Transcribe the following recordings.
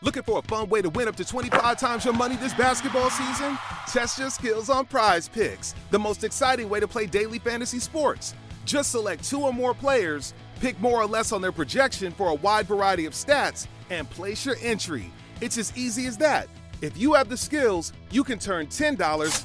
Looking for a fun way to win up to 25 times your money this basketball season? Test your skills on Prize Picks, the most exciting way to play daily fantasy sports. Just select 2 or more players, pick more or less on their projection for a wide variety of stats, and place your entry. It's as easy as that. If you have the skills, you can turn $10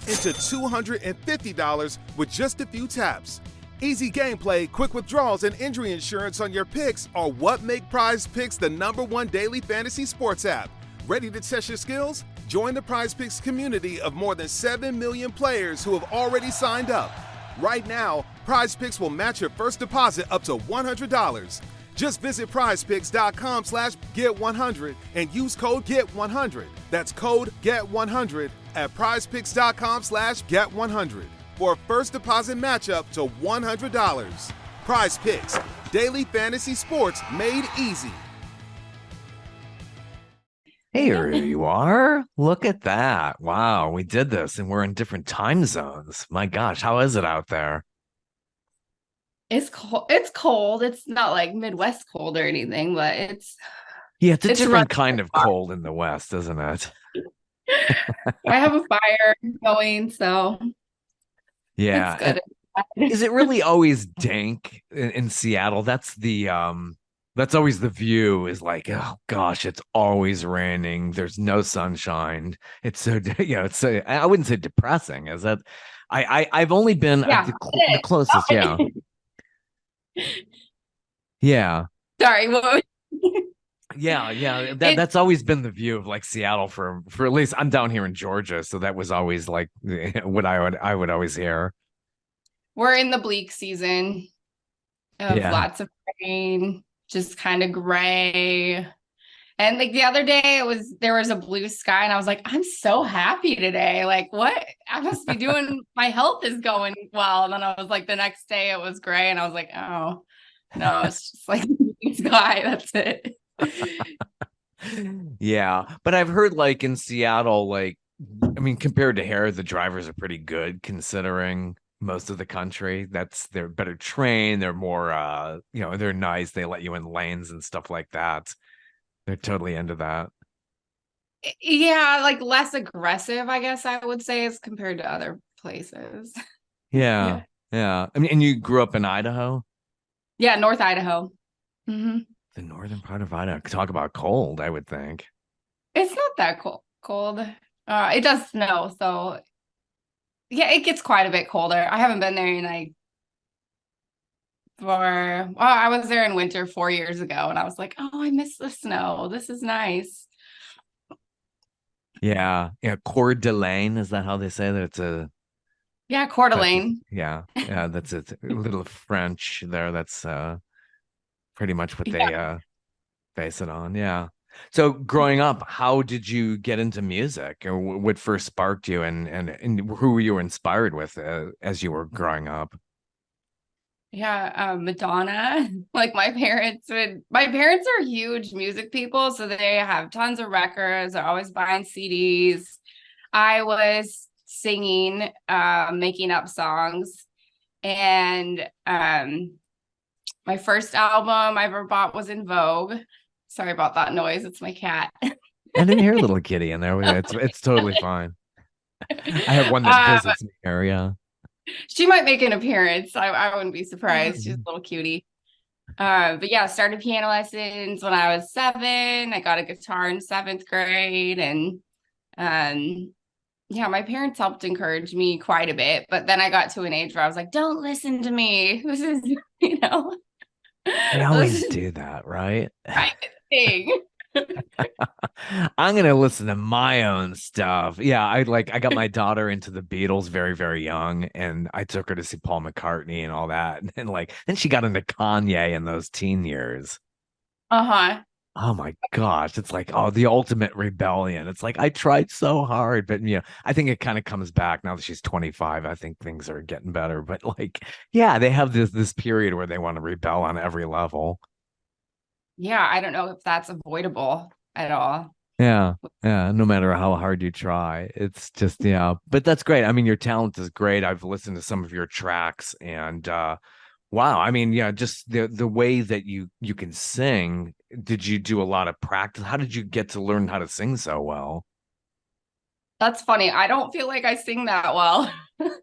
into $250 with just a few taps. Easy gameplay, quick withdrawals, and injury insurance on your picks are what make Prize Picks the #1 daily fantasy sports app. Ready to test your skills? Join the Prize Picks community of more than 7 million players who have already signed up. Right now, Prize Picks will match your first deposit up to $100. Just visit prizepicks.com/get100 and use code GET100. That's code GET100 at prizepicks.com/get100 for a first deposit matchup to $100. Prize Picks, daily fantasy sports made easy. Hey, here you are. Look at that. Wow, we did this and we're in different time zones. My gosh, how is it out there? It's cold. It's cold. It's not like Midwest cold or anything, but it's a different kind of cold in the West, isn't it? I have a fire going, so yeah. it's good. Is it really always dank in Seattle? That's always the view, is like, oh gosh, it's always raining. There's no sunshine. It's so, it's so, I wouldn't say depressing. Is that I've only been at the closest. Yeah. Yeah. Sorry. What? Yeah. That's always been the view of like Seattle for at least, I'm down here in Georgia, so that was always like what I would always hear. We're in the bleak season of lots of rain, just kind of gray. And like the other day there was a blue sky and I was like, I'm so happy today. Like, what? I must be doing, my health is going well. And then I was like, the next day it was gray and I was like, oh no, it's just like blue sky. That's it. Yeah. But I've heard like in Seattle, like, I mean, compared to here, the drivers are pretty good considering most of the country. They're better trained. They're more, they're nice. They let you in lanes and stuff like that. They're totally into that. Yeah, like less aggressive, I guess I would say, as compared to other places. Yeah. I mean, and you grew up in Idaho? Yeah, North Idaho. Mm-hmm. The northern part of Idaho. Talk about cold, I would think. It's not that cold. It does snow, so yeah, it gets quite a bit colder. I haven't been there in I was there in winter 4 years ago and I was like, oh, I miss the snow. This is nice. Yeah. Coeur d'Alene, is that how they say that? It's Coeur d'Alene. That's a little French there. That's pretty much what they base it on. Yeah. So growing up, how did you get into music, or what first sparked you, and who were you inspired with as you were growing up? Madonna. Like my parents are huge music people, so they have tons of records. They're always buying CDs. I was singing, making up songs, and my first album I ever bought was In Vogue. Sorry about that noise. It's my cat. I didn't hear a little kitty in there. It's totally fine. I have one that visits me here. Yeah. She might make an appearance. I wouldn't be surprised. She's a little cutie. But yeah, I started piano lessons when I was 7. I got a guitar in 7th grade. And my parents helped encourage me quite a bit. But then I got to an age where I was like, don't listen to me. This is, They always do that, right? Thing. I'm gonna listen to my own stuff. Yeah, I got my daughter into the Beatles very, very young, and I took her to see Paul McCartney and all that. And then she got into Kanye in those teen years. Uh-huh. Oh my gosh, it's like, oh, the ultimate rebellion. It's like I tried so hard, but I think it kind of comes back now that she's 25. I think things are getting better, but they have this period where they want to rebel on every level. Yeah, I don't know if that's avoidable at all. Yeah, no matter how hard you try. It's just, but that's great. I mean, your talent is great. I've listened to some of your tracks, and wow, I mean, just the way that you can sing did you do a lot of practice? How did you get to learn how to sing so well? That's funny. I don't feel like I sing that well.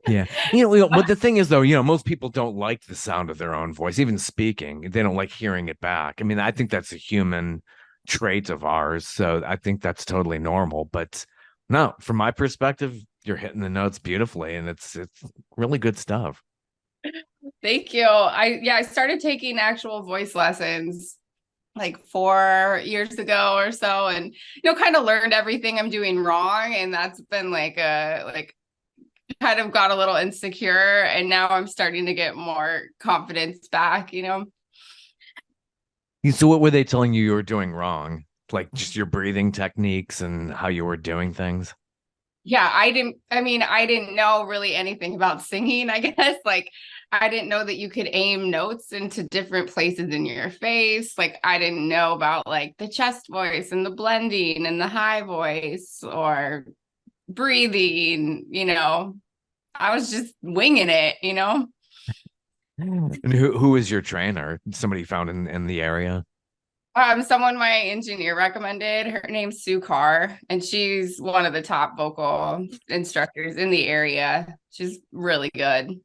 Yeah. But the thing is, though, most people don't like the sound of their own voice, even speaking. They don't like hearing it back. I mean, I think that's a human trait of ours. So I think that's totally normal. But no, from my perspective, you're hitting the notes beautifully, and it's really good stuff. Thank you. I started taking actual voice lessons like 4 years ago or so, and kind of learned everything I'm doing wrong. And that's been like kind of got a little insecure, and now I'm starting to get more confidence back. So what were they telling you were doing wrong? Like just your breathing techniques and how you were doing things? Yeah, I didn't know really anything about singing, I guess. Like, I didn't know that you could aim notes into different places in your face. Like, I didn't know about like the chest voice and the blending and the high voice or breathing. I was just winging it. And who is your trainer? Somebody you found in the area? Someone my engineer recommended. Her name's Sue Carr, and she's one of the top vocal instructors in the area. She's really good.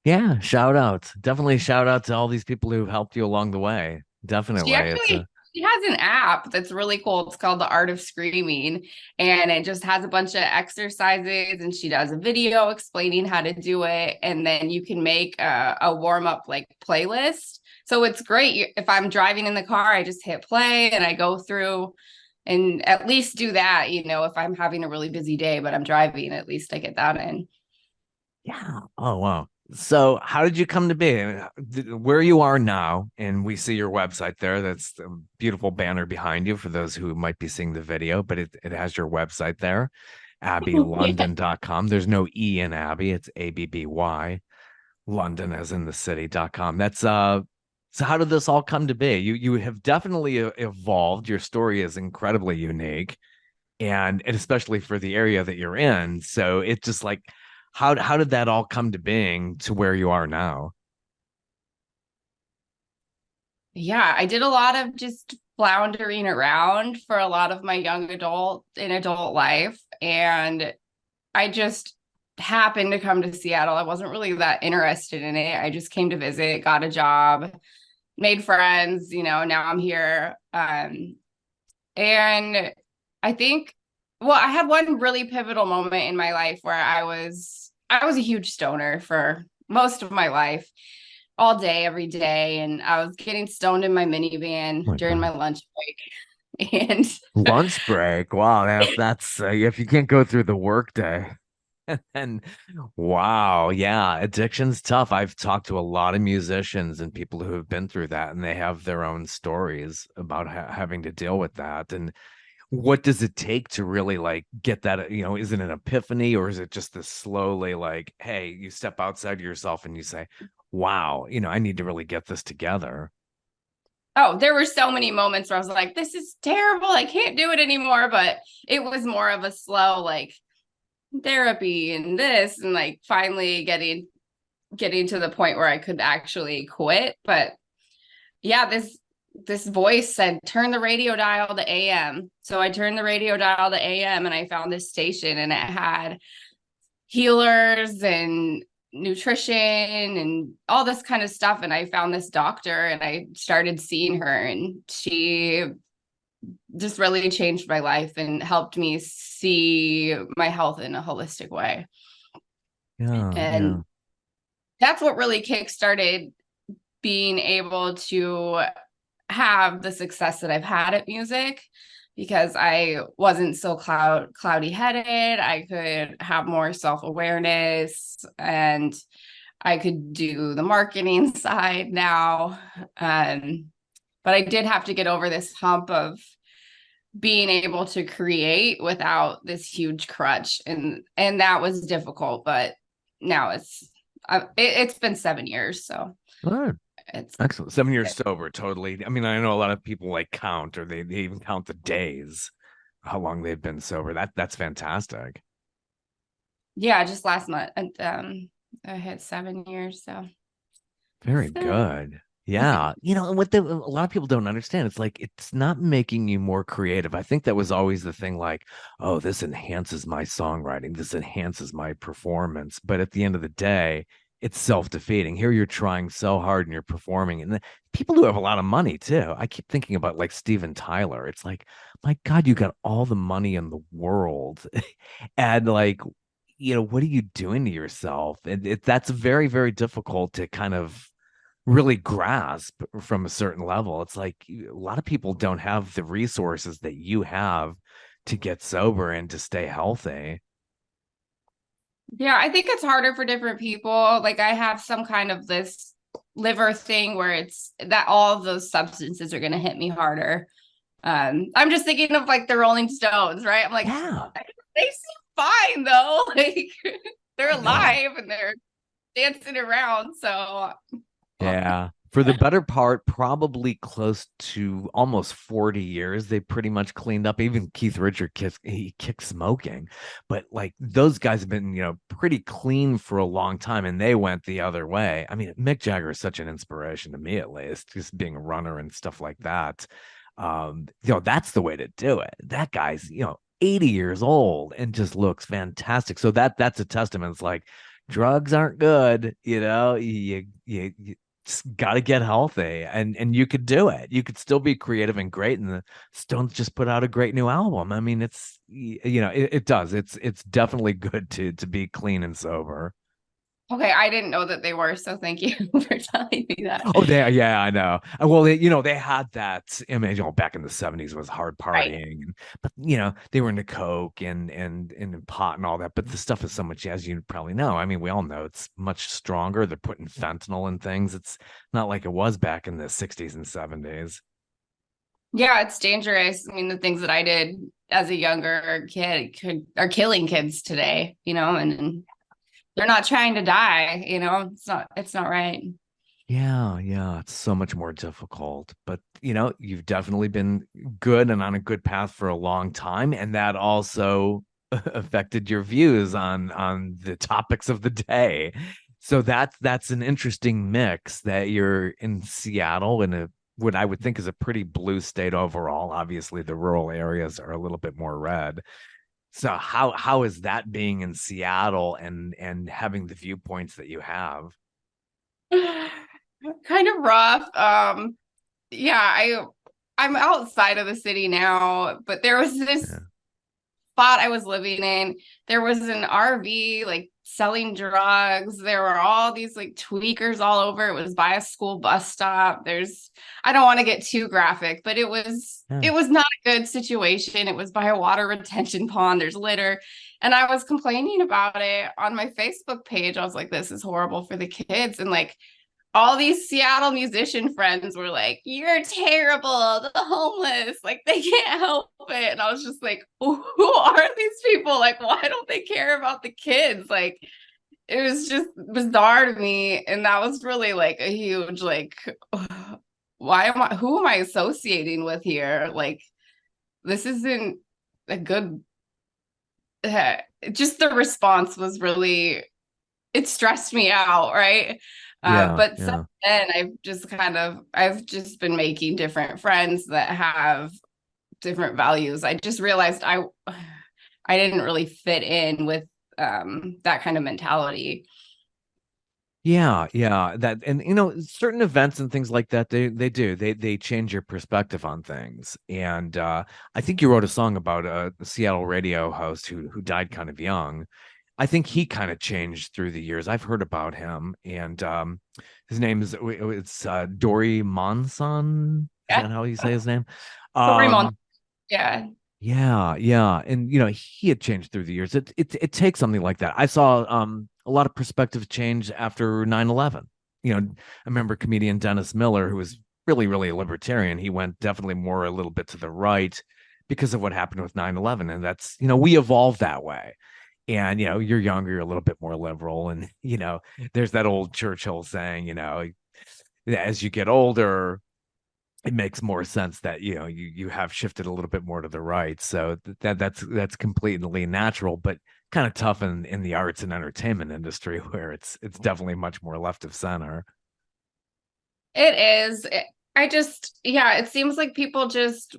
Yeah, shout out. Definitely shout out to all these people who helped you along the way. She Definitely. actually she has an app that's really cool. It's called The Art of Screaming, and it just has a bunch of exercises, and she does a video explaining how to do it, and then you can make a warm-up like playlist. So it's great. If I'm driving in the car, I just hit play and I go through and at least do that, if I'm having a really busy day, but I'm driving, at least I get that in. Yeah. Oh, wow. So, how did you come to be where you are now? And we see your website there. That's a beautiful banner behind you for those who might be seeing the video, but it has your website there, abbylondon.com. There's no E in Abby, it's ABBY, London as in the city.com. So how did this all come to be? You have definitely evolved. Your story is incredibly unique, and especially for the area that you're in. So it's just like, how did that all come to being to where you are now? Yeah, I did a lot of just floundering around for a lot of my young adult life. And I just happened to come to Seattle. I wasn't really that interested in it. I just came to visit, got a job, made friends, now I'm here. And I think, well, I had one really pivotal moment in my life where I was a huge stoner for most of my life, all day, every day. And I was getting stoned in my minivan Oh my during my God. lunch break. And Lunch break. Wow, that's if you can't go through the workday. And wow, yeah, addiction's tough. I've talked to a lot of musicians and people who have been through that, and they have their own stories about having to deal with that. And what does it take to really like get that? Is it an epiphany, or is it just this slowly like, hey, you step outside yourself and you say, wow, I need to really get this together. oh, there were so many moments where I was like, this is terrible. I can't do it anymore. But it was more of a slow, like, therapy and this, and like finally getting to the point where I could actually quit. But yeah, this voice said, turn the radio dial to AM. So I turned the radio dial to AM, and I found this station, and it had healers and nutrition and all this kind of stuff. And I found this doctor, and I started seeing her, and she just really changed my life and helped me see my health in a holistic way. Yeah, yeah. And that's what really kickstarted being able to have the success that I've had at music, because I wasn't so cloudy headed. I could have more self-awareness, and I could do the marketing side now. But I did have to get over this hump of being able to create without this huge crutch, and that was difficult. But now it's been 7 years, so All right. it's Excellent. 7 years sober, totally. I mean, I know a lot of people like count, or they even count the days, how long they've been sober. That's fantastic. yeah, just last month, and I hit 7 years. So Very so, good. Yeah. And what a lot of people don't understand, it's like it's not making you more creative. I think that was always the thing, like, oh, this enhances my songwriting, this enhances my performance. But at the end of the day, it's self-defeating. Here you're trying so hard and you're performing. And the people who have a lot of money too. I keep thinking about like Steven Tyler. It's like, my God, you got all the money in the world. And like, what are you doing to yourself? And that's very, very difficult to kind of really grasp from a certain level. It's like a lot of people don't have the resources that you have to get sober and to stay healthy. Yeah, I think it's harder for different people. Like I have some kind of this liver thing where it's that all of those substances are going to hit me harder. I'm just thinking of like the Rolling Stones, right? I'm like, Yeah, they seem fine though. Like they're I know. alive and they're dancing around. So Yeah. For the better part, probably close to almost 40 years, they pretty much cleaned up. Even Keith Richards, he kicked smoking. But like those guys have been, pretty clean for a long time, and they went the other way. I mean, Mick Jagger is such an inspiration to me, at least, just being a runner and stuff like that. That's the way to do it. That guy's, 80 years old and just looks fantastic. So that's a testament. It's like drugs aren't good, you got to get healthy, and you could do it. You could still be creative and great, and the Stones just put out a great new album. I mean, it does. It's definitely good to be clean and sober. okay, I didn't know that they were, so thank you for telling me that. Oh, yeah, I know. Well, they had that image, back in the 70s was hard Right. partying, but they were into coke and pot and all that. But the stuff is so much, as you probably know. I mean, we all know it's much stronger. They're putting fentanyl in things. It's not like it was back in the 60s and 70s. Yeah, it's dangerous. I mean, the things that I did as a younger kid are killing kids today, and they're not trying to die, it's not right. Yeah, it's so much more difficult. But you've definitely been good and on a good path for a long time, and that also affected your views on the topics of the day. So that's an interesting mix, that you're in Seattle in a what I would think is a pretty blue state overall. Obviously, the rural areas are a little bit more red. So how is that being in Seattle and having the viewpoints that you have? Kind of rough. Yeah, I'm outside of the city now, but there was this Yeah. spot I was living in. There was an RV like selling drugs. There were all these like tweakers all over. It was by a school bus stop. I don't want to get too graphic, but it was Yeah. it was not a good situation. It was by a water retention pond. There's litter. And I was complaining about it on my Facebook page. I was like, this is horrible for the kids. And like all these Seattle musician friends were like, you're terrible, the homeless, like they can't help it. And I was just like, who are these people? Like, why don't they care about the kids? Like, it was just bizarre to me. And that was really like a huge, like, who am I associating with here? Like, this isn't a good, just the response was really, it stressed me out, right? Yeah, But since yeah. then, I've just been making different friends that have different values. I just realized I didn't really fit in with that kind of mentality. Yeah. That, and certain events and things like that, they change your perspective on things. And I think you wrote a song about a Seattle radio host who died kind of young. I think he kind of changed through the years. I've heard about him, and his name is it's Dory Monson. Is Yeah, that how you say his name? Raymond. Um, Yeah, yeah, and he had changed through the years. It takes something like that. I saw a lot of perspective change after 9/11. I remember comedian Dennis Miller, who was really, really a libertarian. He went definitely more a little bit to the right because of what happened with 9/11, and that's we evolved that way. And you're younger, you're a little bit more liberal, and there's that old Churchill saying, as you get older, it makes more sense that you have shifted a little bit more to the right. So that's completely natural, but kind of tough in the arts and entertainment industry, where it's definitely much more left of center. It is. It seems like people just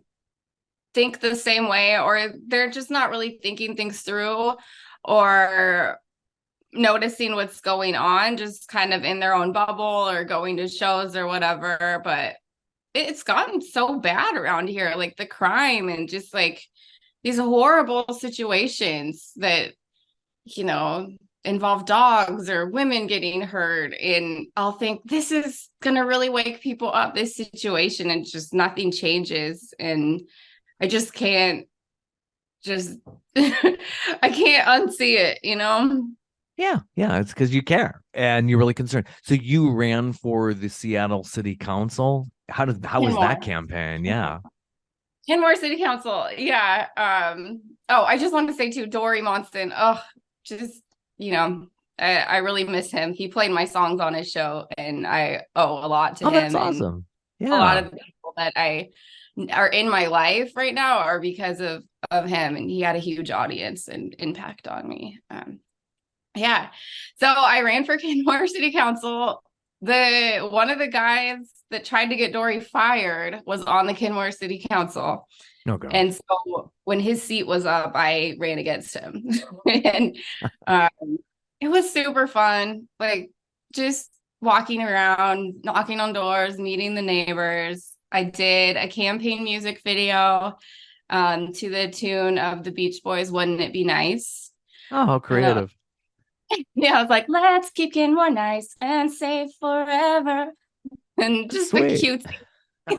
think the same way, or they're just not really thinking things through or noticing what's going on, just kind of in their own bubble or going to shows or whatever. But it's gotten so bad around here, like the crime and just like these horrible situations that, involve dogs or women getting hurt. And I'll think this is going to really wake people up, this situation, and just nothing changes. And I just can't I can't unsee it, Yeah, it's because you care and you're really concerned. So you ran for the Seattle City Council. How was that campaign? Yeah. Kenmore City Council. Yeah. I just want to say too, Dory Monson. Oh, just, I really miss him. He played my songs on his show, and I owe a lot to him. That's awesome. Yeah. A lot of the people that are in my life right now are because of him, and he had a huge audience and impact on me. Yeah. So I ran for Kenmore City Council. One of the guys that tried to get Dory fired was on the Kenmore City Council. Oh, God. And so when his seat was up, I ran against him. And it was super fun. Like just walking around, knocking on doors, meeting the neighbors. I did a campaign music video to the tune of the Beach Boys, Wouldn't It Be Nice? Oh, how creative. Yeah, I was like, let's keep Kenmore nice and safe forever. And just a cute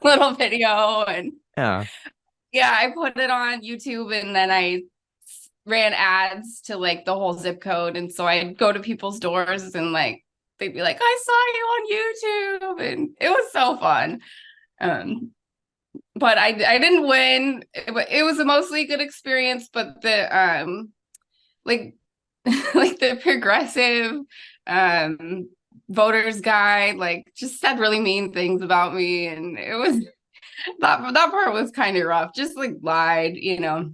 little video. And yeah, I put it on YouTube, and then I ran ads to like the whole zip code. And so I'd go to people's doors, and like they'd be like, I saw you on YouTube. And it was so fun. But I didn't win. It was a mostly good experience, but the like the progressive voters guide like just said really mean things about me, and it was that part was kind of rough. Just like lied, yeah.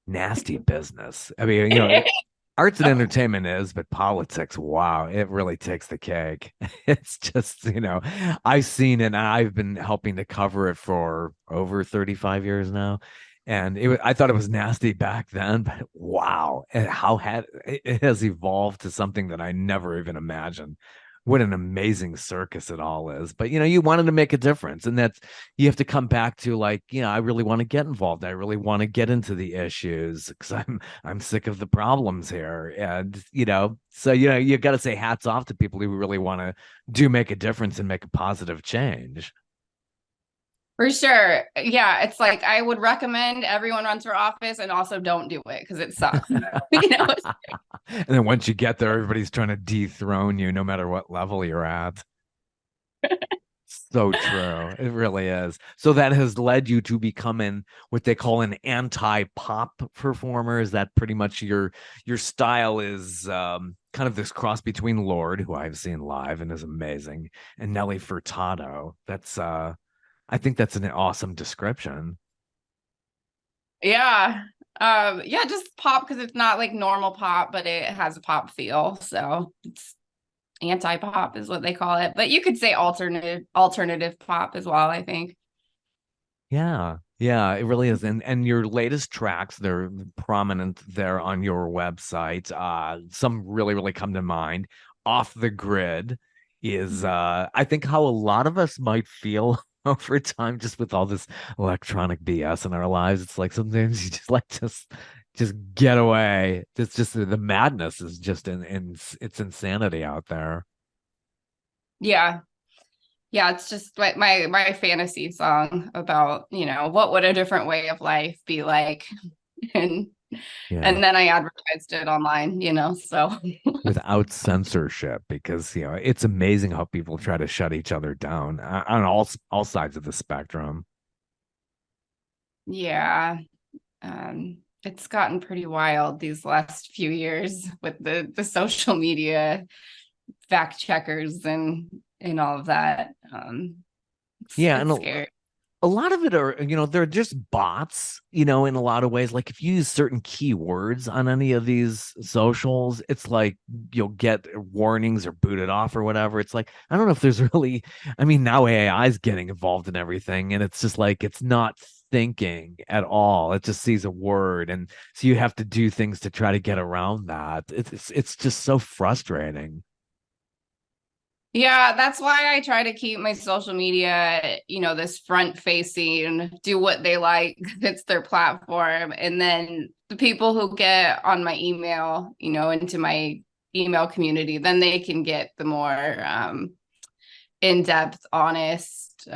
Nasty business. I mean, arts and entertainment is, but politics, wow, it really takes the cake. It's just, I've seen it, and I've been helping to cover it for over 35 years now. And I thought it was nasty back then, but wow, and how it has evolved to something that I never even imagined. What an amazing circus it all is. But you wanted to make a difference, and you have to come back to like, I really want to get involved. I really want to get into the issues because I'm sick of the problems here. And so you got to say hats off to people who really want to make a difference and make a positive change. For sure. Yeah. It's like, I would recommend everyone runs for office, and also don't do it because it sucks. And then once you get there, everybody's trying to dethrone you no matter what level you're at. So true. It really is. So that has led you to becoming what they call an anti-pop performer. Is that pretty much your style is kind of this cross between Lorde, who I've seen live and is amazing, and Nelly Furtado. That's I think that's an awesome description. Yeah. Just pop, because it's not like normal pop, but it has a pop feel. So it's anti-pop is what they call it. But you could say alternative pop as well, I think. Yeah, it really is. And your latest tracks, they're prominent there on your website. Some really, really come to mind. Off the Grid is I think how a lot of us might feel over time, just with all this electronic BS in our lives. It's like sometimes you just like just get away. It's just the madness is just in it's insanity out there. Yeah. It's just my fantasy song about, what would a different way of life be like? And then I advertised it online, so without censorship, because it's amazing how people try to shut each other down on all sides of the spectrum. Yeah. It's gotten pretty wild these last few years with the social media fact checkers and all of that. Yeah, and scary. a lot of it are, they're just bots, in a lot of ways. Like if you use certain keywords on any of these socials, it's like you'll get warnings or booted off or whatever. It's like, I don't know if there's really, I mean, now AI is getting involved in everything, and it's just like, it's not thinking at all. It just sees a word. And so you have to do things to try to get around that. It's just so frustrating. Yeah, that's why I try to keep my social media, this front facing, do what they like. It's their platform. And then the people who get on my email, into my email community, then they can get the more in-depth, honest,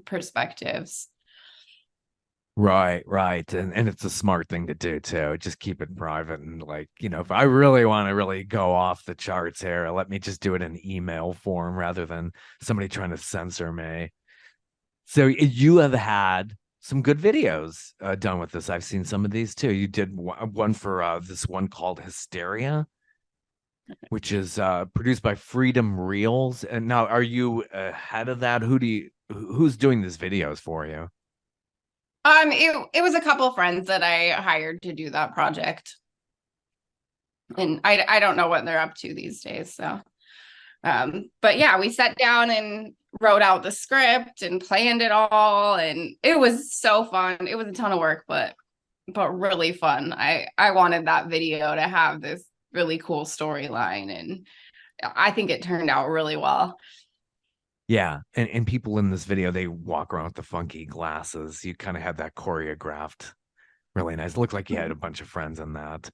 perspectives. Right. And it's a smart thing to do too. Just keep it private and like, if I really want to really go off the charts here, let me just do it in email form rather than somebody trying to censor me. So you have had some good videos done with this. I've seen some of these too. You did one for this one called Hysteria, which is produced by Freedom Reels. And now, are you ahead of that? Who's doing these videos for you? It was a couple friends that I hired to do that project. And I don't know what they're up to these days. So, but yeah, we sat down and wrote out the script and planned it all. And it was so fun. It was a ton of work, but really fun. I wanted that video to have this really cool storyline. And I think it turned out really well. Yeah, and people in this video, they walk around with the funky glasses. You kind of had that choreographed, really nice. It looked like you had a bunch of friends in that.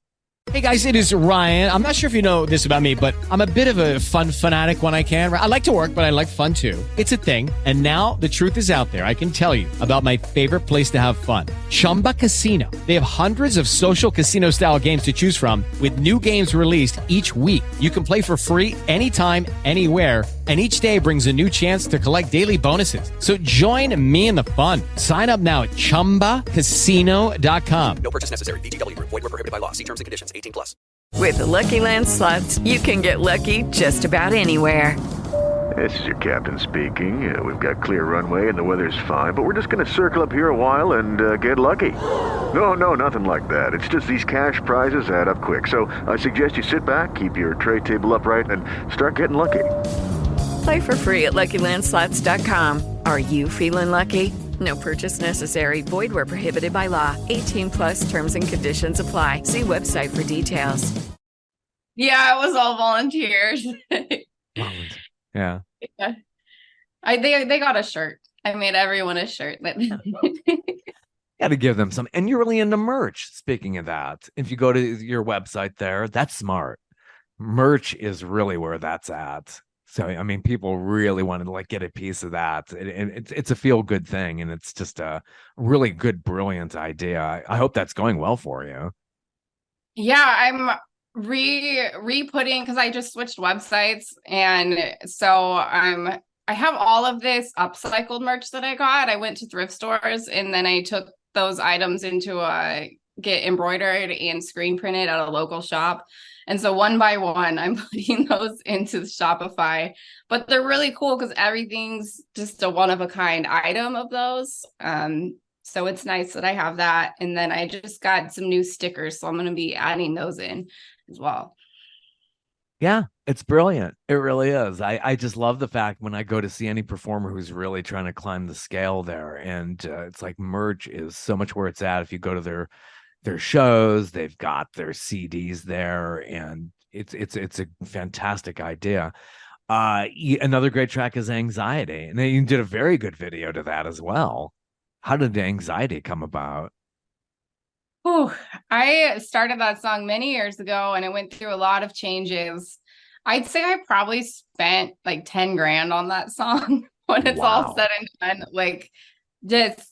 Hey guys, it is Ryan. I'm not sure if you know this about me, but I'm a bit of a fun fanatic when I can. I like to work, but I like fun too. It's a thing. And now the truth is out there. I can tell you about my favorite place to have fun. Chumba Casino. They have hundreds of social casino style games to choose from with new games released each week. You can play for free anytime, anywhere. And each day brings a new chance to collect daily bonuses. So join me in the fun. Sign up now at ChumbaCasino.com. No purchase necessary. VGW. Void where prohibited by law. See terms and conditions. 18 plus. With the Lucky Land Slots, you can get lucky just about anywhere. This is your captain speaking. We've got clear runway and the weather's fine, but we're just going to circle up here a while and get lucky. No, nothing like that. It's just these cash prizes add up quick. So I suggest you sit back, keep your tray table upright, and start getting lucky. Play for free at LuckyLandSlots.com. Are you feeling lucky? No purchase necessary. Void where prohibited by law. 18 plus terms and conditions apply. See website for details. Yeah, it was all volunteers. Yeah. Yeah. They got a shirt. I made everyone a shirt. Got to give them some. And you're really into merch. Speaking of that, if you go to your website there, that's smart. Merch is really where that's at. So, I mean, people really wanted to like get a piece of that. It's a feel good thing. And it's just a really good, brilliant idea. I hope that's going well for you. Yeah, I'm re-putting because I just switched websites. And so I have all of this upcycled merch that I got. I went to thrift stores and then I took those items into get embroidered and screen printed at a local shop. And so one by one, I'm putting those into Shopify, but they're really cool because everything's just a one-of-a-kind item of those. So it's nice that I have that. And then I just got some new stickers, so I'm going to be adding those in as well. Yeah, it's brilliant. It really is. I just love the fact when I go to see any performer who's really trying to climb the scale there. And it's like merch is so much where it's at. If you go to their shows, they've got their CDs there, and it's a fantastic idea. Another great track is Anxiety, and then you did a very good video to that as well. How did the Anxiety come about? Oh, I started that song many years ago and it went through a lot of changes. I'd say I probably spent like 10 grand on that song when it's all said and done. Like just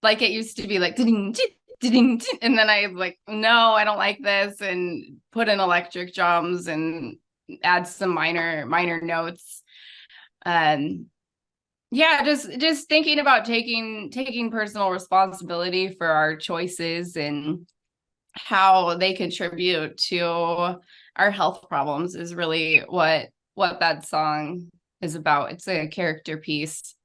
like it used to be like and then I like, no, I don't like this, and put in electric drums and add some minor notes. Yeah, just thinking about taking personal responsibility for our choices and how they contribute to our health problems is really what that song is about. It's a character piece.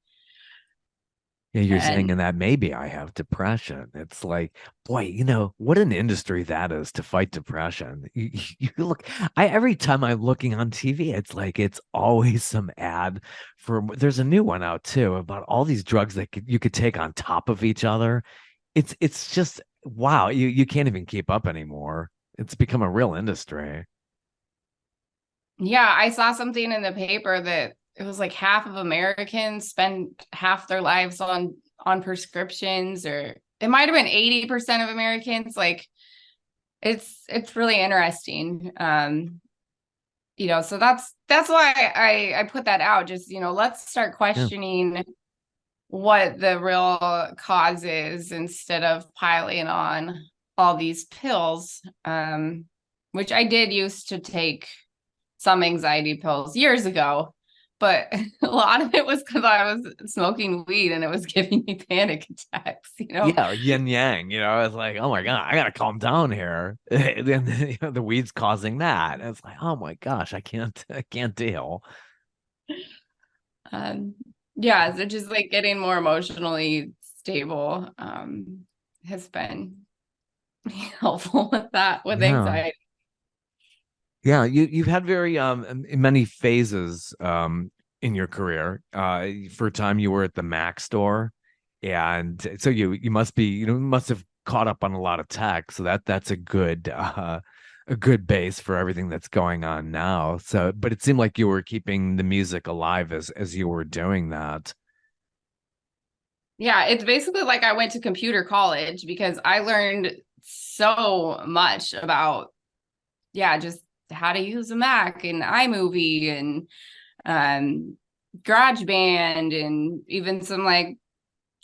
Yeah, you're saying And in that maybe I have depression. It's like, boy, what an industry that is to fight depression. You look, every time I'm looking on TV, it's like it's always some ad for. There's a new one out too about all these drugs that you could take on top of each other. It's just wow. You can't even keep up anymore. It's become a real industry. yeah, I saw something in the paper that it was like half of Americans spend half their lives on prescriptions, or it might have been 80% of Americans. Like it's really interesting. So that's why I put that out. Just, let's start Yeah. questioning what the real cause is instead of piling on all these pills. Which I did used to take some anxiety pills years ago, but a lot of it was because I was smoking weed and it was giving me panic attacks. Yeah, yin yang, it's like, oh my God, I gotta calm down here. Then the weed's causing that. It's like, oh my gosh, I can't deal. Um, yeah, so just like getting more emotionally stable has been helpful with that, with Yeah. anxiety. Yeah, you've had very many phases in your career. For a time you were at the Mac store, and so you must be must have caught up on a lot of tech. So that's a good base for everything that's going on now. So, but it seemed like you were keeping the music alive as you were doing that. Yeah, it's basically like I went to computer college because I learned so much about, yeah, just how to use a Mac and iMovie and um, GarageBand and even some like,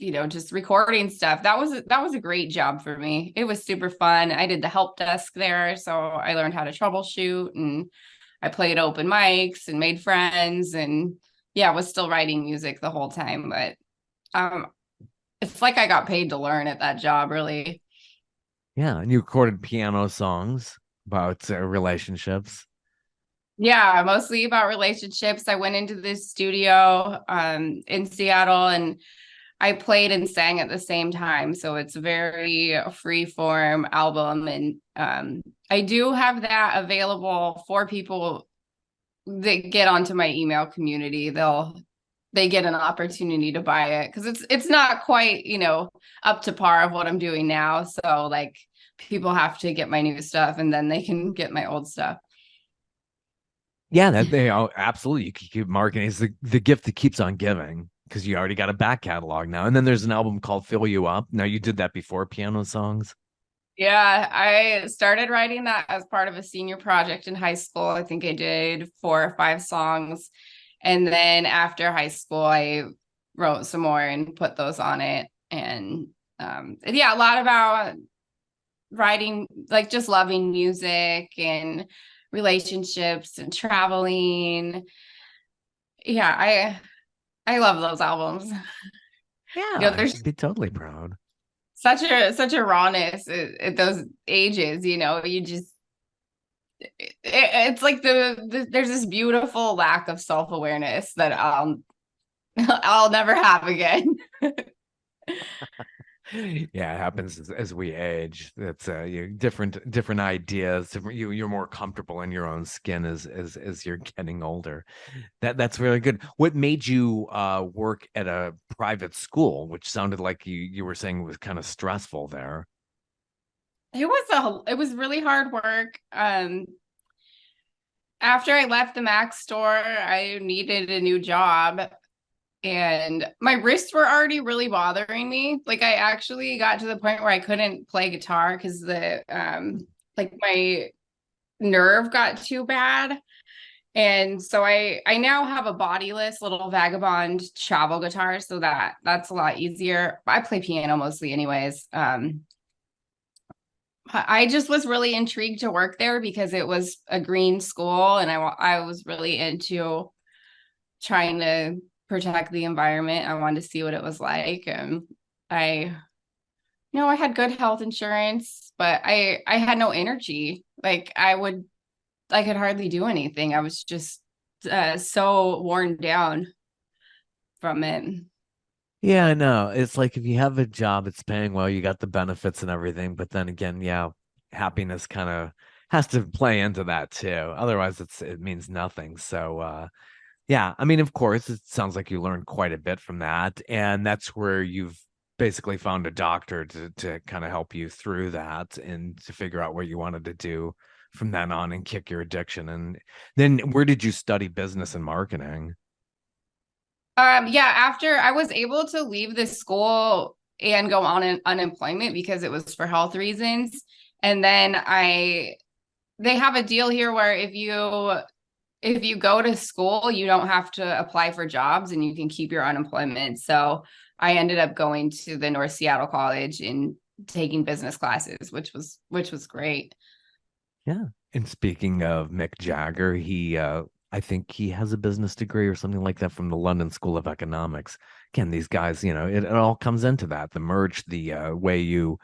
just recording stuff. That was a great job for me. It was super fun. I did the help desk there, so I learned how to troubleshoot, and I played open mics and made friends, and yeah, was still writing music the whole time. But um, it's like I got paid to learn at that job, really. Yeah, and you recorded piano songs about relationships. Yeah, mostly about relationships. I went into this studio in Seattle, and I played and sang at the same time. So it's a very free form album. And I do have that available for people that get onto my email community. They get an opportunity to buy it because it's not quite, up to par of what I'm doing now. So like people have to get my new stuff and then they can get my old stuff. Yeah, that they absolutely you can keep marketing. It's the gift that keeps on giving because you already got a back catalog now. And then there's an album called Fill You Up. Now you did that before piano songs. Yeah, I started writing that as part of a senior project in high school. I think I did 4 or 5 songs. And then after high school, I wrote some more and put those on it. And yeah, a lot about writing, like just loving music and relationships and traveling. Yeah, I love those albums. Yeah, I There's should be totally proud. such a rawness at those ages, you just it's like there's this beautiful lack of self-awareness that I'll never have again. Yeah, it happens as we age. That's different ideas. You're more comfortable in your own skin as you're getting older. That's really good. What made you work at a private school, which sounded like you were saying was kind of stressful there? It was really hard work. After I left the Mac store, I needed a new job and my wrists were already really bothering me. Like I actually got to the point where I couldn't play guitar because the like my nerve got too bad. And so I now have a bodyless little vagabond travel guitar, so that's a lot easier. I play piano mostly anyways. I just was really intrigued to work there because it was a green school and I was really into trying to protect the environment. I wanted to see what it was like. And I I had good health insurance, but I had no energy. Like I could hardly do anything. I was just so worn down from it. Yeah, I know. It's like if you have a job, it's paying well, you got the benefits and everything. But then again, yeah, happiness kind of has to play into that too. Otherwise, it means nothing. So yeah, I mean, of course, it sounds like you learned quite a bit from that, and that's where you've basically found a doctor to kind of help you through that and to figure out what you wanted to do from then on and kick your addiction. And then where did you study business and marketing? Yeah, after I was able to leave the school and go on an unemployment because it was for health reasons. And then they have a deal here where if you go to school, you don't have to apply for jobs and you can keep your unemployment. So I ended up going to the North Seattle College and taking business classes, which was great. Yeah. And speaking of Mick Jagger, I think he has a business degree or something like that from the London School of Economics. Again, these guys, it all comes into that. The merch, the way you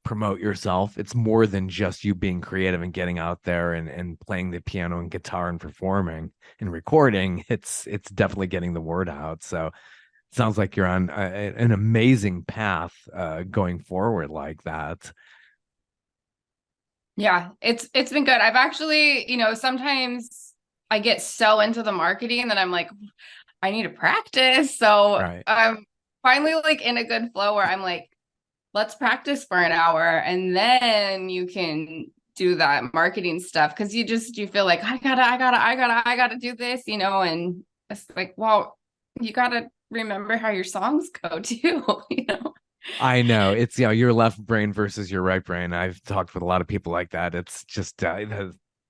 promote yourself. It's more than just you being creative and getting out there and playing the piano and guitar and performing and recording. It's definitely getting the word out. So it sounds like you're on an amazing path going forward like that. Yeah, it's been good. I've actually, sometimes I get so into the marketing that I'm like, I need to practice. So Right. I'm finally like in a good flow where I'm like, let's practice for an hour and then you can do that marketing stuff. Cause you feel like I gotta do this, and it's like, well, you gotta remember how your songs go too. I know it's your left brain versus your right brain. I've talked with a lot of people like that. It's just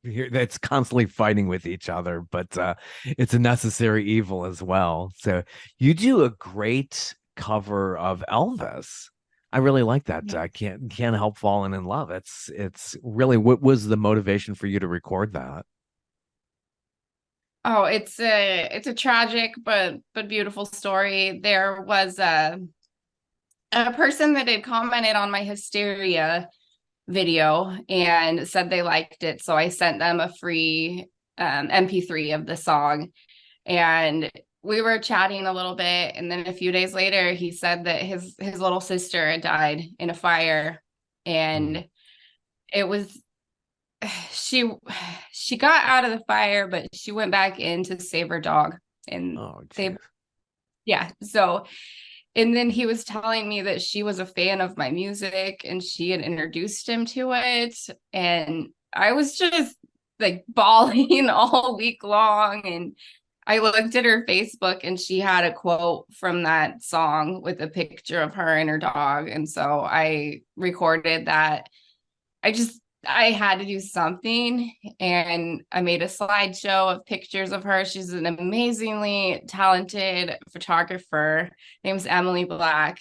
it's constantly fighting with each other, but it's a necessary evil as well. So you do a great cover of Elvis. I really like that. I can't help falling in love. It's really, what was the motivation for you to record that? Oh, it's a tragic but beautiful story. There was a person that had commented on my Hysteria video and said they liked it. So I sent them a free MP3 of the song. And we were chatting a little bit. And then a few days later, he said that his little sister had died in a fire. And it was she got out of the fire, but she went back in to save her dog. And Oh, they geez. yeah. So and then he was telling me that she was a fan of my music and she had introduced him to it. And I was just like bawling all week long. And I looked at her Facebook and she had a quote from that song with a picture of her and her dog. And so I recorded that. I had to do something and I made a slideshow of pictures of her. She's an amazingly talented photographer. Her name's Emily Black.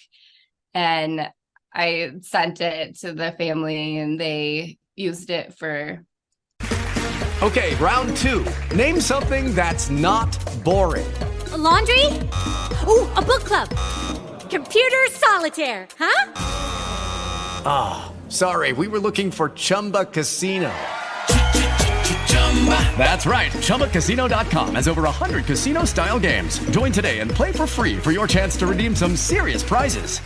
And I sent it to the family and they used it for. Okay, round two. Name something that's not boring. A laundry? Ooh, a book club. Computer solitaire, huh? Ah, sorry, we were looking for Chumba Casino. That's right, ChumbaCasino.com has over 100 casino-style games. Join today and play for free for your chance to redeem some serious prizes.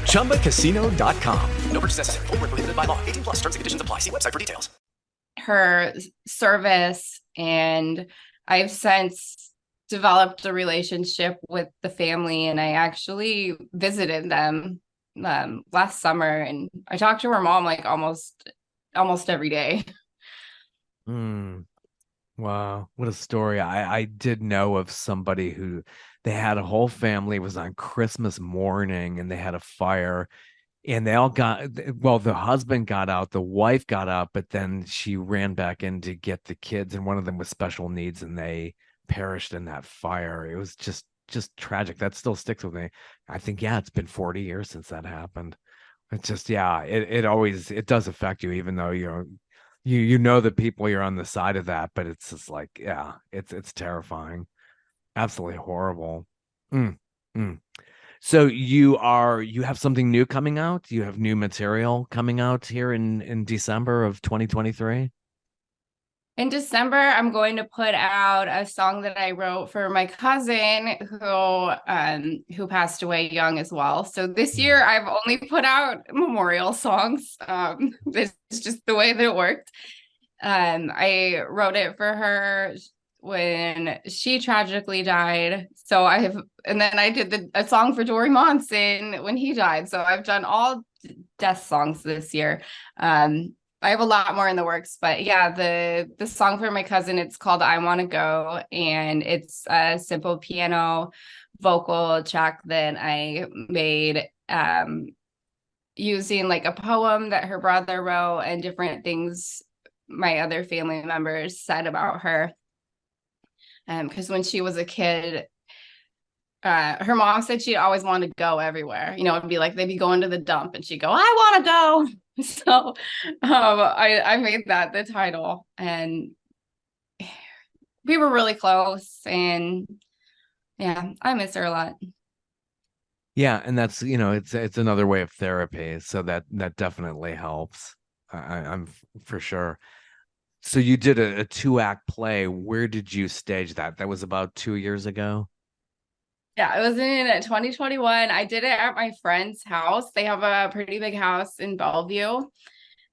ChumbaCasino.com. No purchase necessary. Void where prohibited by law. 18 plus. Terms and conditions apply. See website for details. Her service, and I've since developed a relationship with the family, and I actually visited them last summer, and I talked to her mom like almost every day. Wow, what a story. I did know of somebody who they had a whole family. It was on Christmas morning and they had a fire and they all the husband got out, the wife got out, but then she ran back in to get the kids, and one of them with special needs, and they perished in that fire. It was just tragic. That still sticks with me. I think, yeah, it's been 40 years since that happened. It's just, yeah, it always, it does affect you, even though you know the people, you're on the side of that, but it's just like, yeah, it's terrifying. Absolutely horrible. Mm, mm. So you have something new coming out? You have new material coming out here in December of 2023? In December, I'm going to put out a song that I wrote for my cousin who passed away young as well. So this year I've only put out memorial songs. It's just the way that it worked. I wrote it for her when she tragically died. And then I did a song for Dory Monson when he died. So I've done all death songs this year. I have a lot more in the works, but yeah, the song for my cousin, it's called I Want to Go, and it's a simple piano vocal track that I made using like a poem that her brother wrote and different things my other family members said about her. Because when she was a kid, her mom said she'd always want to go everywhere. You know, it'd be like they'd be going to the dump and she'd go, I want to go. So I made that the title, and we were really close, and yeah, I miss her a lot. Yeah, and that's, it's another way of therapy, so that definitely helps. I'm for sure. So you did a 2-act play. Where did you stage that? That was about 2 years ago. Yeah, it was in 2021. I did it at my friend's house. They have a pretty big house in Bellevue.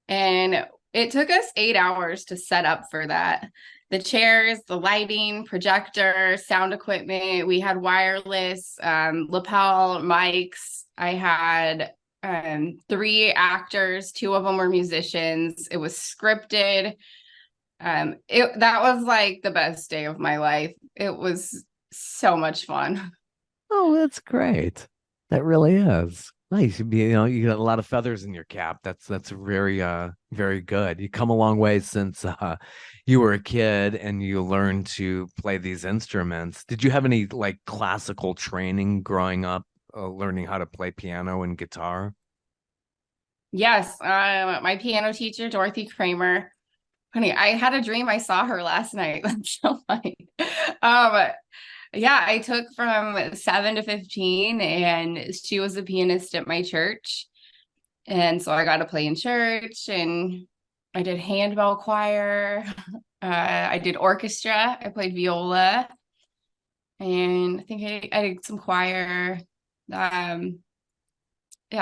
And it took us 8 hours to set up for that. The chairs, the lighting, projector, sound equipment. We had wireless, lapel mics. I had 3 actors. 2 of them were musicians. It was scripted. That was like the best day of my life. It was so much fun. Oh, that's great. That really is. Nice. You got a lot of feathers in your cap. That's very very good. You come a long way since you were a kid and you learned to play these instruments. Did you have any like classical training growing up, learning how to play piano and guitar? Yes, my piano teacher, Dorothy Kramer. Honey, I had a dream. I saw her last night. That's so funny. Yeah, I took from 7 to 15, and she was a pianist at my church. And so I got to play in church, and I did handbell choir. I did orchestra. I played viola, and I think I did some choir. Yeah,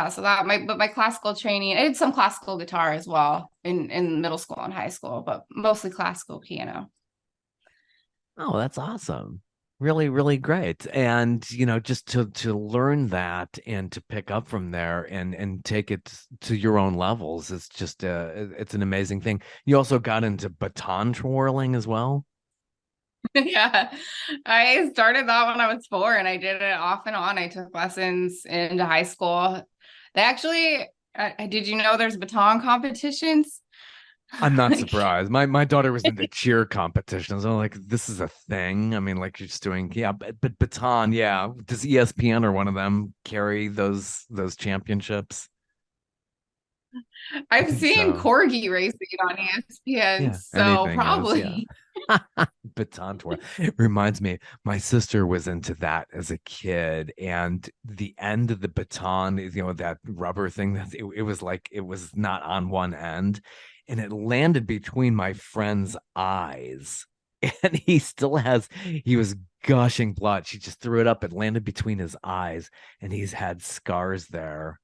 so but my classical training, I did some classical guitar as well in middle school and high school, but mostly classical piano. Oh, that's awesome. Really, really great. And, just to learn that and to pick up from there and take it to your own levels, it's just it's an amazing thing. You also got into baton twirling as well. Yeah, I started that when I was 4, and I did it off and on. I took lessons into high school. They actually, did you know there's baton competitions? I'm not surprised. My daughter was in the cheer competitions. I'm like, this is a thing. I mean, like you're just doing, yeah, but baton, yeah. Does ESPN or one of them carry those championships? I've seen So. corgi racing on ESPN, Yeah, so anything is, yeah. probably. Baton twirl. It reminds me, my sister was into that as a kid, and the end of the baton, that rubber thing, that it was like it was not on one end, and it landed between my friend's eyes. And he was gushing blood. She just threw it up. It landed between his eyes, and he's had scars there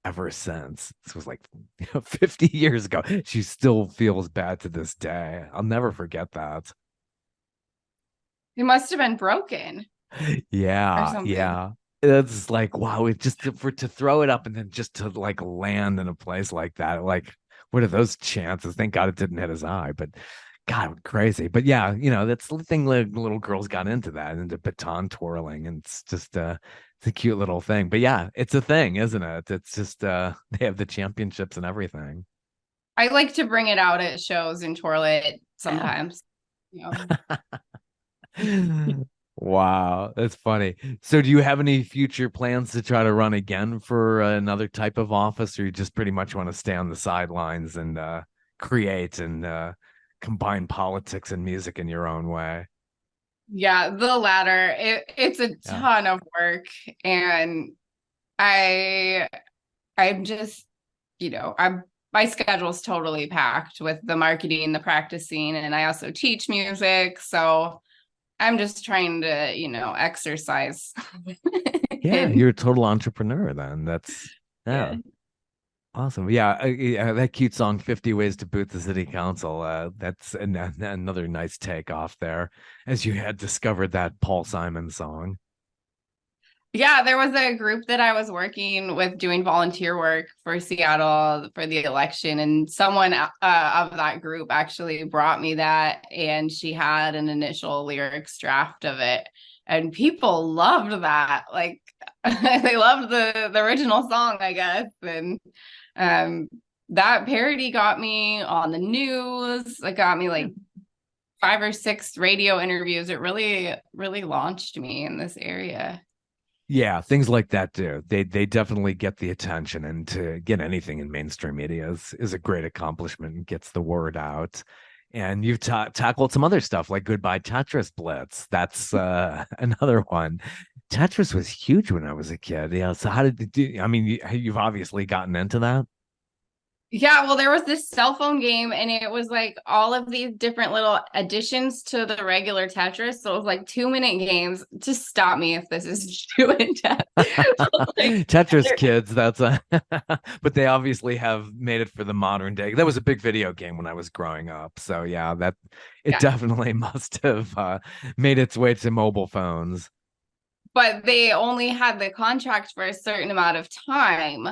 ever since. This was like 50 years ago. She still feels bad to this day. I'll never forget that. It must have been broken or Yeah, something. yeah. It's like, wow, it just to throw it up and then just to like land in a place like that. Like, what are those chances? Thank God it didn't hit his eye, but God, crazy. But yeah, that's the thing. Little girls got into that, into baton twirling, and it's just it's a cute little thing. But yeah, it's a thing, isn't it? It's just they have the championships and everything. I like to bring it out at shows and twirl it Yeah. sometimes. Wow, that's funny. So do you have any future plans to try to run again for another type of office, or you just pretty much want to stay on the sidelines and create and combine politics and music in your own way? Yeah, the latter. It's a ton of work, and I'm just, my schedule is totally packed with the marketing, the practicing, and I also teach music. So I'm just trying to, exercise. Yeah, you're a total entrepreneur then. That's Yeah. awesome. Yeah, that cute song 50 Ways to Boot the City Council. That's another nice take off there, as you had discovered that Paul Simon song. Yeah, there was a group that I was working with doing volunteer work for Seattle for the election, and someone of that group actually brought me that, and she had an initial lyrics draft of it, and people loved that. Like they loved the original song, I guess, and that parody got me on the news. It got me like 5 or 6 radio interviews. It really, really launched me in this area. Yeah, things like that do. They definitely get the attention, and to get anything in mainstream media is a great accomplishment and gets the word out. And you've tackled some other stuff like Goodbye Tetris Blitz. That's another one. Tetris was huge when I was a kid. Yeah. So how did you do? I mean, you've obviously gotten into that. Yeah, well, there was this cell phone game, and it was like all of these different little additions to the regular Tetris. So it was like 2-minute games. Just stop me if this is too in-depth. Tetris kids, that's but they obviously have made it for the modern day. That was a big video game when I was growing up. So yeah, it definitely must have made its way to mobile phones. But they only had the contract for a certain amount of time.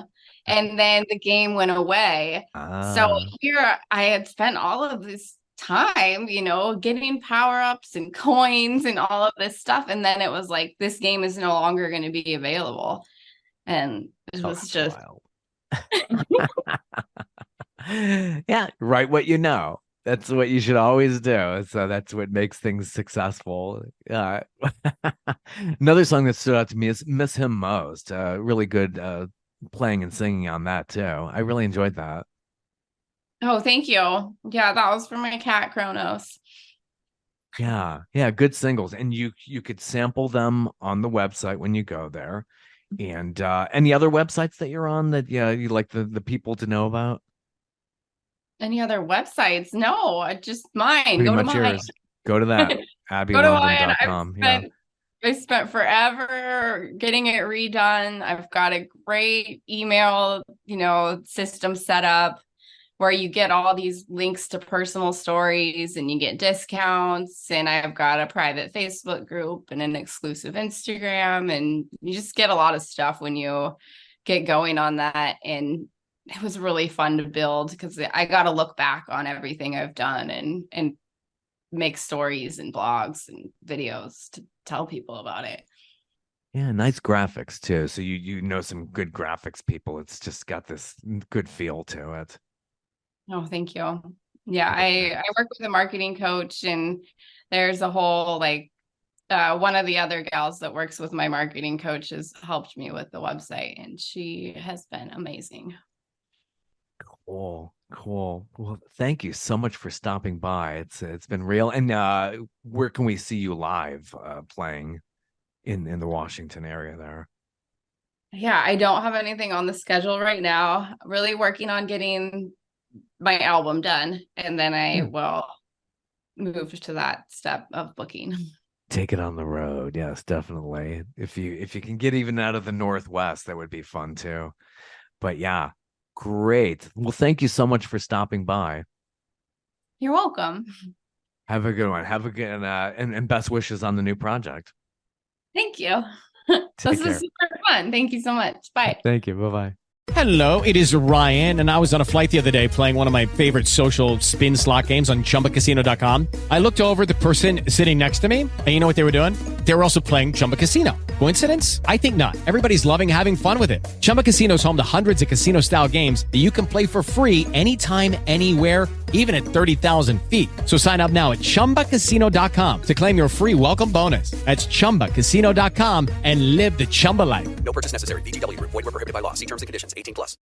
And then the game went away. So here I had spent all of this time, getting power-ups and coins and all of this stuff. And then it was like, this game is no longer going to be available. And it was just wild. Yeah, write what you know. That's what you should always do. So that's what makes things successful. Another song that stood out to me is Miss Him Most. Really good playing and singing on that too. I really enjoyed that. Oh, thank you. Yeah, that was for my cat Kronos. Yeah, good singles. And you could sample them on the website when you go there. And any other websites that you're on that you like the people to know about? Any other websites? No, just mine. Pretty Go to much mine. yours. Go to that. AbbeyLondon.com. I spent forever getting it redone. I've got a great email, system set up where you get all these links to personal stories and you get discounts. And I've got a private Facebook group and an exclusive Instagram. And you just get a lot of stuff when you get going on that. And it was really fun to build because I got to look back on everything I've done and make stories and blogs and videos to tell people about it. Yeah, nice graphics too. So you know some good graphics people. It's just got this good feel to it. Oh, thank you. Yeah, I work with a marketing coach, and there's a whole one of the other gals that works with my marketing coach has helped me with the website, and she has been amazing. Cool. Well, thank you so much for stopping by. It's been real. And where can we see you live playing in the Washington area there? Yeah, I don't have anything on the schedule right now. Really working on getting my album done, and then I will move to that step of booking. Take it on the road. Yes, definitely. If you can get even out of the Northwest, that would be fun too. But yeah. Great. Well, thank you so much for stopping by. You're welcome. Have a good one. Have a good and best wishes on the new project. Thank you. This is super fun. Thank you so much. Bye. Thank you. Bye-bye. Hello, it is Ryan, and I was on a flight the other day playing one of my favorite social spin slot games on ChumbaCasino.com. I looked over at the person sitting next to me, and you know what they were doing? They were also playing Chumba Casino. Coincidence? I think not. Everybody's loving having fun with it. Chumba Casino is home to hundreds of casino-style games that you can play for free anytime, anywhere, even at 30,000 feet. So sign up now at ChumbaCasino.com to claim your free welcome bonus. That's ChumbaCasino.com and live the Chumba life. No purchase necessary. VGW. Void where prohibited by law. See terms and conditions. 18+.